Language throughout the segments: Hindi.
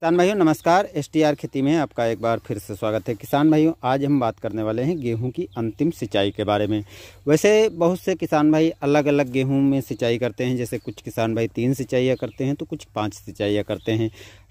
किसान भाइयों नमस्कार। एसटीआर खेती में आपका एक बार फिर से स्वागत है। किसान भाइयों आज हम बात करने वाले हैं गेहूं की अंतिम सिंचाई के बारे में। वैसे बहुत से किसान भाई अलग अलग गेहूं में सिंचाई करते हैं, जैसे कुछ किसान भाई 3 सिंचाइयाँ करते हैं तो कुछ 5 सिंचाइयाँ करते हैं।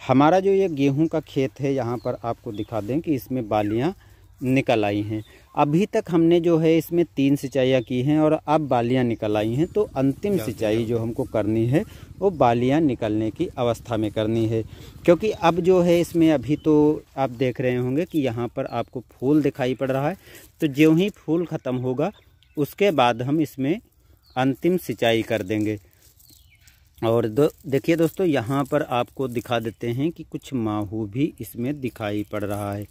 हमारा जो ये गेहूं का खेत है यहाँ पर आपको दिखा दें कि इसमें बालियाँ निकल आई हैं। अभी तक हमने जो है इसमें 3 सिंचाइयाँ की हैं और अब बालियाँ निकल आई हैं, तो अंतिम सिंचाई जो हमको करनी है वो बालियाँ निकलने की अवस्था में करनी है। क्योंकि अब जो है इसमें अभी तो आप देख रहे होंगे कि यहाँ पर आपको फूल दिखाई पड़ रहा है, तो ज्यों ही फूल ख़त्म होगा उसके बाद हम इसमें अंतिम सिंचाई कर देंगे। और देखिए दोस्तों, यहाँ पर आपको दिखा देते हैं कि कुछ माहू भी इसमें दिखाई पड़ रहा है,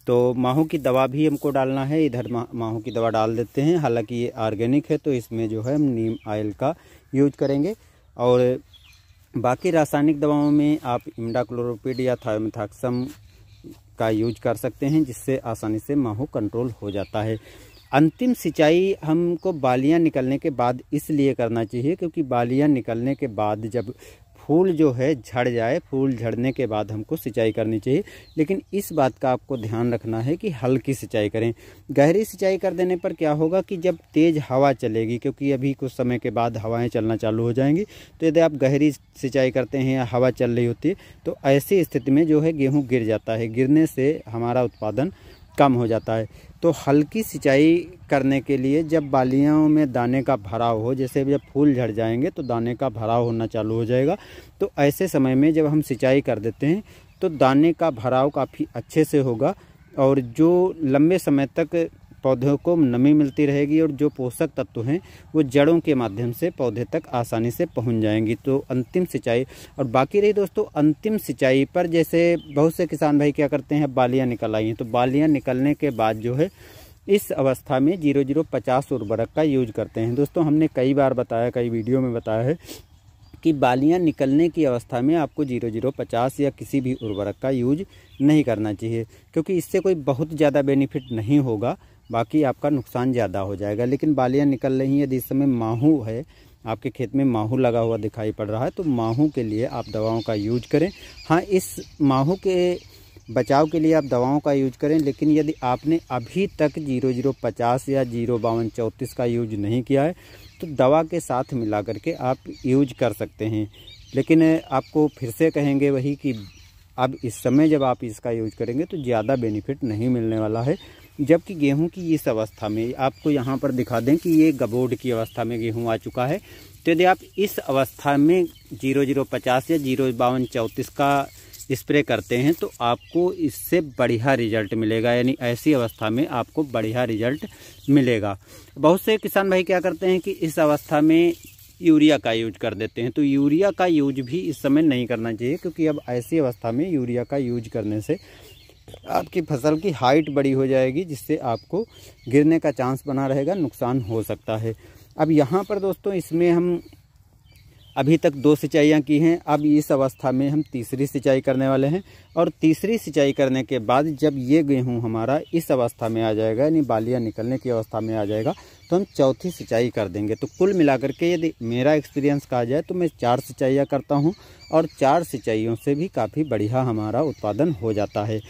तो माहू की दवा भी हमको डालना है। इधर माहू की दवा डाल देते हैं। हालांकि ये ऑर्गेनिक है तो इसमें जो है हम नीम ऑयल का यूज करेंगे, और बाकी रासायनिक दवाओं में आप इमिडाक्लोप्रिड या थायोमेथाक्सम का यूज कर सकते हैं, जिससे आसानी से माहू कंट्रोल हो जाता है। अंतिम सिंचाई हमको बालियां निकलने के बाद इसलिए करना चाहिए क्योंकि बालियां निकलने के बाद जब फूल जो है झड़ जाए, फूल झड़ने के बाद हमको सिंचाई करनी चाहिए। लेकिन इस बात का आपको ध्यान रखना है कि हल्की सिंचाई करें। गहरी सिंचाई कर देने पर क्या होगा कि जब तेज़ हवा चलेगी, क्योंकि अभी कुछ समय के बाद हवाएं चलना चालू हो जाएंगी, तो यदि आप गहरी सिंचाई करते हैं या हवा चल रही होती है तो ऐसी स्थिति में जो है गेहूँ गिर जाता है। गिरने से हमारा उत्पादन कम हो जाता है। तो हल्की सिंचाई करने के लिए जब बालियों में दाने का भराव हो, जैसे जब फूल झड़ जाएंगे तो दाने का भराव होना चालू हो जाएगा, तो ऐसे समय में जब हम सिंचाई कर देते हैं तो दाने का भराव काफ़ी अच्छे से होगा और जो लंबे समय तक पौधों को नमी मिलती रहेगी और जो पोषक तत्व हैं वो जड़ों के माध्यम से पौधे तक आसानी से पहुंच जाएंगी। तो अंतिम सिंचाई। और बाकी रही दोस्तों अंतिम सिंचाई पर, जैसे बहुत से किसान भाई क्या करते हैं, बालियां निकल आई हैं तो बालियां निकलने के बाद जो है इस अवस्था में 0050 उर्वरक का यूज करते हैं। दोस्तों हमने कई बार बताया, कई वीडियो में बताया है कि बालियां निकलने की अवस्था में आपको 0050 या किसी भी उर्वरक का यूज नहीं करना चाहिए, क्योंकि इससे कोई बहुत ज़्यादा बेनिफिट नहीं होगा, बाकी आपका नुकसान ज़्यादा हो जाएगा। लेकिन बालियां निकल रही हैं, यदि इस समय माहू है, आपके खेत में माहू लगा हुआ दिखाई पड़ रहा है, तो माहू के लिए आप दवाओं का यूज करें। हाँ, इस माहू के बचाव के लिए आप दवाओं का यूज करें, लेकिन यदि आपने अभी तक 0050 या 05234 का यूज नहीं किया है तो दवा के साथ मिला करके आप यूज कर सकते हैं। लेकिन आपको फिर से कहेंगे वही कि अब इस समय जब आप इसका यूज करेंगे तो ज़्यादा बेनिफिट नहीं मिलने वाला है। जबकि गेहूं की इस अवस्था में आपको यहाँ पर दिखा दें कि ये गबोड की अवस्था में गेहूं आ चुका है, तो यदि आप इस अवस्था में 0050 या 05234 का स्प्रे करते हैं तो आपको इससे बढ़िया रिजल्ट मिलेगा, यानी ऐसी अवस्था में आपको बढ़िया रिजल्ट मिलेगा। बहुत से किसान भाई क्या करते हैं कि इस अवस्था में यूरिया का यूज कर देते हैं, तो यूरिया का यूज भी इस समय नहीं करना चाहिए, क्योंकि अब ऐसी अवस्था में यूरिया का यूज करने से आपकी फसल की हाइट बड़ी हो जाएगी, जिससे आपको गिरने का चांस बना रहेगा, नुकसान हो सकता है। अब यहाँ पर दोस्तों इसमें हम अभी तक 2 सिंचाइयाँ की हैं, अब इस अवस्था में हम तीसरी सिंचाई करने वाले हैं, और तीसरी सिंचाई करने के बाद जब ये गेहूं हमारा इस अवस्था में आ जाएगा, यानी बालियां निकलने की अवस्था में आ जाएगा, तो हम चौथी सिंचाई कर देंगे। तो कुल मिलाकर के यदि मेरा एक्सपीरियंस कहा जाए तो मैं 4 सिंचाइयाँ करता हूँ, और 4 सिंचाइयों से भी काफ़ी बढ़िया हमारा उत्पादन हो जाता है।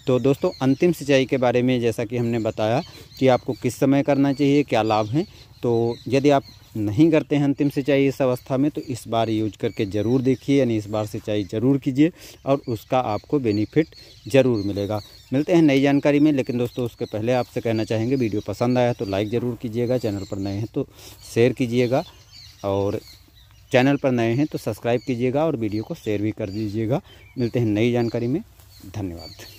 तो दोस्तों अंतिम सिंचाई के बारे में जैसा कि हमने बताया कि आपको किस समय करना चाहिए, क्या लाभ हैं, तो यदि आप नहीं करते हैं अंतिम सिंचाई इस अवस्था में तो इस बार यूज करके ज़रूर देखिए, यानी इस बार सिंचाई ज़रूर कीजिए और उसका आपको बेनिफिट ज़रूर मिलेगा। मिलते हैं नई जानकारी में, लेकिन दोस्तों उसके पहले आपसे कहना चाहेंगे वीडियो पसंद आया तो लाइक ज़रूर कीजिएगा, चैनल पर नए हैं तो शेयर कीजिएगा, और चैनल पर नए हैं तो सब्सक्राइब कीजिएगा और वीडियो को शेयर भी कर दीजिएगा। मिलते हैं नई जानकारी में, धन्यवाद।